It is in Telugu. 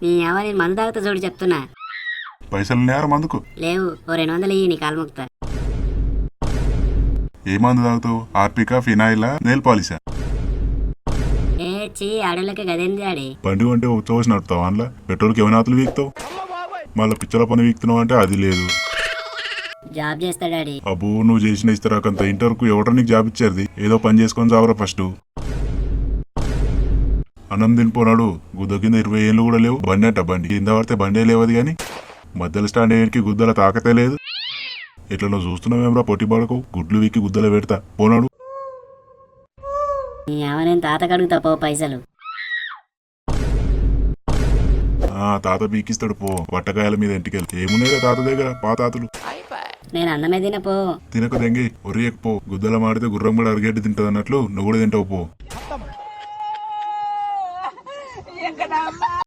నీ ఎవరి మందు తాగుతా చూడు చెప్తున్నా. పైసలు నేర మందుకు లేవు, ఓ 200 ఇయ్యి నీ కాలు మొక్తా. ఏ మందు తాగుతావు? ఆర్పికా, ఫినాయిలా, నెయిల్ పాలిషా? ఏ చీ ఆడోళ్ళకి గదేంది ఆడి. బండి అంటే వచ్చి నడుపుతావు అందులో పెట్రోల్కి ఏమైనాతులు వీక్తావు? మళ్ళీ పిచ్చల పని వీక్తున్నావు అంటే అది లేదు. జాబ్ చేస్తా డాడీ. అబ్బో నువ్వు చేసిన ఇస్తారాకంత ఇంటర్కు ఎవడో నీకు జాబ్ ఇచ్చారు? ఏదో పని చేసుకొని చావరా ఫస్ట్. అన్నం తినిపోనాడు గుద్ద కింద 20 ఏళ్ళు కూడా లేవు. బండి అంట బండి కింద పడితే బండే లేవది కానీ మధ్యలో స్టాండ్ అయ్యేకి గుద్దల తాకతే లేదు. ఇట్లా నువ్వు చూస్తున్నావేమ్రా పొట్టి పడకు గుడ్లు వీక్కి గుద్దలో పెడతా పోనాడు. నీ నేను తాత కడుగుతా పో పైసలు. తాత బీకిస్తాడు పో. వట్టకాయల మీద ఇంటికెళ్ళి ఏమున్నాయి తాత దగ్గర పాతాతలు. నేను అన్నమే తిన పో. తినక దెంగి ఒరియకపో. గుద్దల మాడితే గుర్రం కూడా అరిగేటి తింటది అన్నట్లు నువ్వు కూడా తింటావు పో.